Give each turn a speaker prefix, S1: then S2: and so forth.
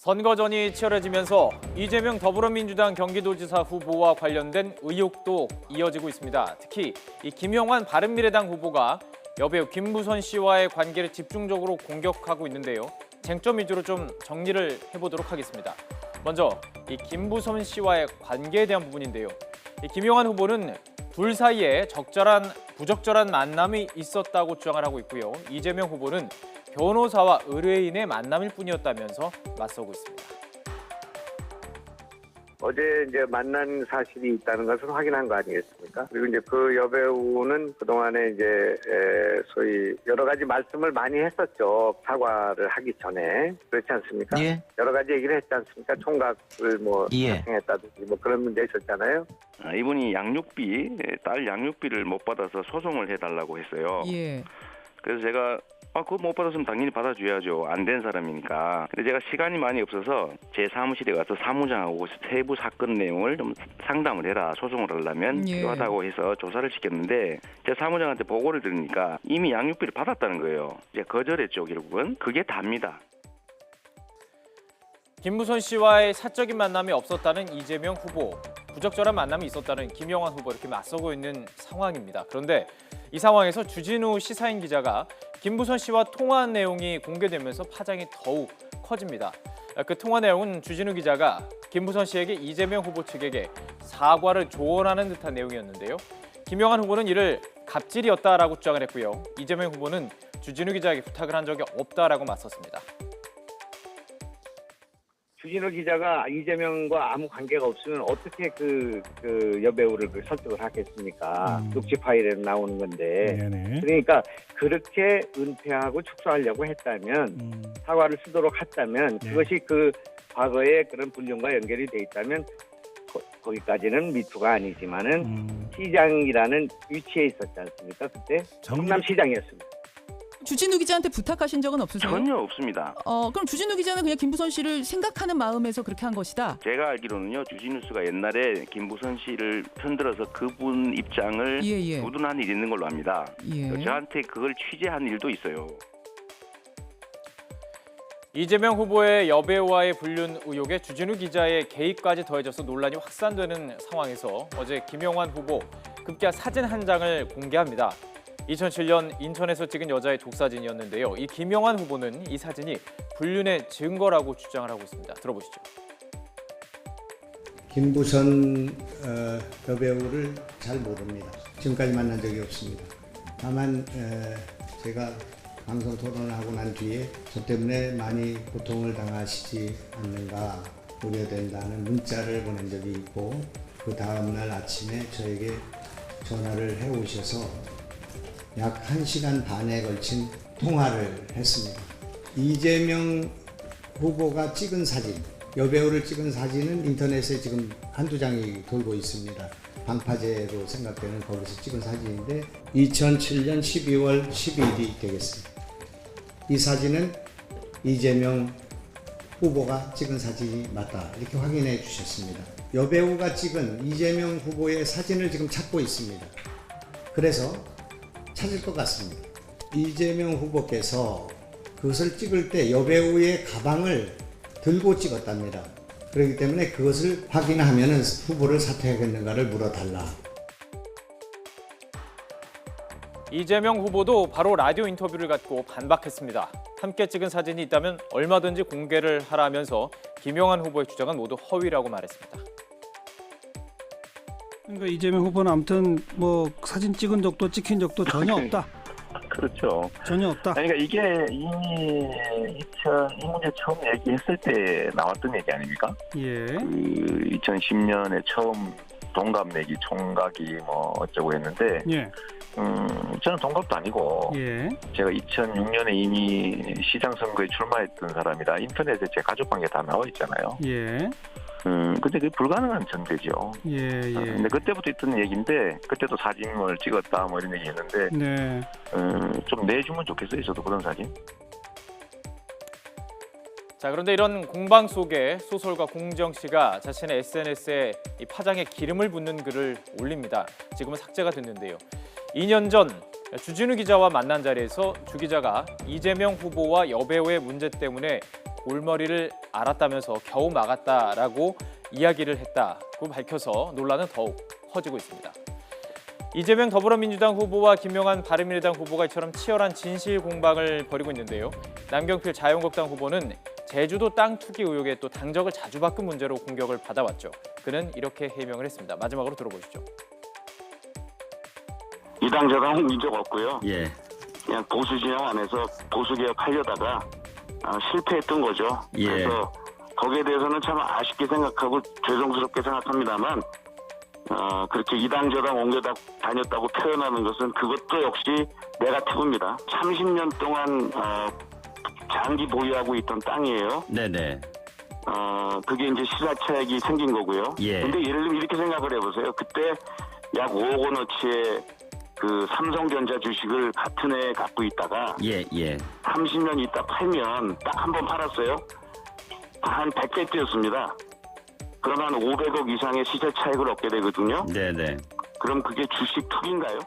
S1: 선거전이 치열해지면서 이재명 더불어민주당 경기도지사 후보와 관련된 의혹도 이어지고 있습니다. 특히 이 김영환 바른미래당 후보가 여배우 김부선 씨와의 관계를 집중적으로 공격하고 있는데요. 쟁점 위주로 좀 정리를 해보도록 하겠습니다. 먼저 이 김부선 씨와의 관계에 대한 부분인데요. 이 김영환 후보는 둘 사이에 부적절한 만남이 있었다고 주장을 하고 있고요. 이재명 후보는 변호사와 의뢰인의 만남일 뿐이었다면서 맞서고 있습니다.
S2: 어제 이제 만난 사실이 있다는 것은 확인한 거 아니겠습니까? 그리고 이제 그 여배우는 그동안에 이제 소위 여러 가지 말씀을 많이 했었죠. 사과를 하기 전에. 그렇지 않습니까?
S3: 예.
S2: 여러 가지 얘기를 했지 않습니까? 총각을
S3: 예.
S2: 사칭했다든지 뭐 그런 문제 있었잖아요.
S4: 이분이 딸 양육비를 못 받아서 소송을 해달라고 했어요.
S5: 예.
S4: 그래서 제가 그거 못 받았으면 당연히 받아줘야죠. 안 된 사람이니까. 근데 제가 시간이 많이 없어서 제 사무실에 가서 사무장하고 세부 사건 내용을 좀 상담을 해라. 소송을 하려면
S5: 예.
S4: 필요하다고 해서 조사를 시켰는데 제 사무장한테 보고를 들으니까 이미 양육비를 받았다는 거예요. 이제 거절했죠, 결국은. 그게 답니다.
S1: 김부선 씨와의 사적인 만남이 없었다는 이재명 후보, 부적절한 만남이 있었다는 김영환 후보 이렇게 맞서고 있는 상황입니다. 그런데 이 상황에서 주진우 시사인 기자가 김부선 씨와 통화한 내용이 공개되면서 파장이 더욱 커집니다. 그 통화 내용은 주진우 기자가 김부선 씨에게 이재명 후보 측에게 사과를 조언하는 듯한 내용이었는데요. 김영환 후보는 이를 갑질이었다라고 주장을 했고요. 이재명 후보는 주진우 기자에게 부탁을 한 적이 없다라고 맞섰습니다.
S2: 주진우 기자가 이재명과 아무 관계가 없으면 어떻게 그 여배우를 설득을 하겠습니까? 녹취 파일에 나오는 건데.
S6: 네네.
S2: 그러니까 그렇게 은폐하고 축소하려고 했다면 사과를 쓰도록 했다면
S6: 네.
S2: 그것이 그 과거의 그런 불륜과 연결이 돼 있다면 거기까지는 미투가 아니지만은 시장이라는 위치에 있었지 않습니까? 그때 성남시장이었습니다.
S5: 주진우 기자한테 부탁하신 적은 없으세요?
S4: 전혀 없습니다.
S5: 그럼 주진우 기자는 그냥 김부선 씨를 생각하는 마음에서 그렇게 한 것이다?
S4: 제가 알기로는요, 주진우스가 옛날에 김부선 씨를 편들어서 그분 입장을
S5: 예.
S4: 두둔한 일이 있는 걸로 압니다.
S5: 예.
S4: 저한테 그걸 취재한 일도 있어요.
S1: 이재명 후보의 여배우와의 불륜 의혹에 주진우 기자의 개입까지 더해져서 논란이 확산되는 상황에서 어제 김영환 후보 급기야 사진 한 장을 공개합니다. 2007년 인천에서 찍은 여자의 독사진이었는데요. 이 김영환 후보는 이 사진이 불륜의 증거라고 주장을 하고 있습니다. 들어보시죠.
S7: 김부선 여배우를 잘 모릅니다. 지금까지 만난 적이 없습니다. 다만 제가 방송 토론을 하고 난 뒤에 저 때문에 많이 고통을 당하시지 않는가 우려된다는 문자를 보낸 적이 있고 그 다음날 아침에 저에게 전화를 해오셔서 약 1시간 반에 걸친 통화를 했습니다. 이재명 후보가 찍은 사진, 여배우를 찍은 사진은 인터넷에 지금 한두 장이 돌고 있습니다. 방파제로 생각되는 거기서 찍은 사진인데 2007년 12월 12일이 되겠습니다. 이 사진은 이재명 후보가 찍은 사진이 맞다 이렇게 확인해 주셨습니다. 여배우가 찍은 이재명 후보의 사진을 지금 찾고 있습니다. 그래서 찾을 것 같습니다. 이재명 후보께서 그것을 찍을 때 여배우의 가방을 들고 찍었답니다. 그렇기 때문에 그것을 확인하면 후보를 사퇴하겠는가를 물어달라.
S1: 이재명 후보도 바로 라디오 인터뷰를 갖고 반박했습니다. 함께 찍은 사진이 있다면 얼마든지 공개를 하라면서 김영환 후보의 주장은 모두 허위라고 말했습니다.
S6: 그러니까 이재명 후보는 아무튼 뭐 사진 찍은 적도 찍힌 적도 전혀 없다.
S4: 그렇죠.
S6: 전혀 없다.
S4: 그러니까 이게 이미 이 문제 처음 얘기했을 때 나왔던 얘기 아닙니까?
S6: 예.
S4: 2010년에 처음 동갑 내기 총각이 뭐 어쩌고 했는데
S6: 예.
S4: 저는 동갑도 아니고
S6: 예.
S4: 제가 2006년에 이미 시장 선거에 출마했던 사람이라 인터넷에 제 가족 관계 다 나와 있잖아요.
S6: 예.
S4: 근데 그게 불가능한 전제죠.
S6: 예.
S4: 근데 그때부터 있던 얘기인데 그때도 사진을 찍었다 뭐 이런 얘기했는데
S6: 네.
S4: 좀 내주면 좋겠어요. 저도 그런 사진.
S1: 자, 그런데 이런 공방 속에 소설가 공정 씨가 자신의 SNS에 이 파장에 기름을 붓는 글을 올립니다. 지금은 삭제가 됐는데요. 2년 전 주진우 기자와 만난 자리에서 주 기자가 이재명 후보와 여배우의 문제 때문에 올머리를 알았다면서 겨우 막았다라고 이야기를 했다고 밝혀서 논란은 더욱 커지고 있습니다. 이재명 더불어민주당 후보와 김용한 바른미래당 후보가 이처럼 치열한 진실 공방을 벌이고 있는데요. 남경필 자유한국당 후보는 제주도 땅 투기 의혹에 또 당적을 자주 바꾼 문제로 공격을 받아왔죠. 그는 이렇게 해명을 했습니다. 마지막으로 들어보시죠.
S3: 이 당 저 당 옮긴 적 없고요.
S8: 예.
S3: 그냥 보수 진영 안에서 보수 개혁하려다가 실패했던 거죠.
S8: 예.
S3: 그래서 거기에 대해서는 참 아쉽게 생각하고 죄송스럽게 생각합니다만 그렇게 이 당 저 당 옮겨 다녔다고 표현하는 것은 그것도 역시 네거티브입니다. 30년 동안 장기 보유하고 있던 땅이에요.
S8: 네네.
S3: 그게 이제 시사차익이 생긴 거고요.
S8: 예.
S3: 근데 예를 들면 이렇게 생각을 해보세요. 그때 약 5억 원어치의 그 삼성전자 주식을 같은 해에 갖고 있다가
S8: 예, 예.
S3: 30년 있다 팔면 딱 한 번 팔았어요. 한 100배 뛰었습니다. 그러면 500억 이상의 시세 차익을 얻게 되거든요.
S8: 네네.
S3: 그럼 그게 주식 투기인가요?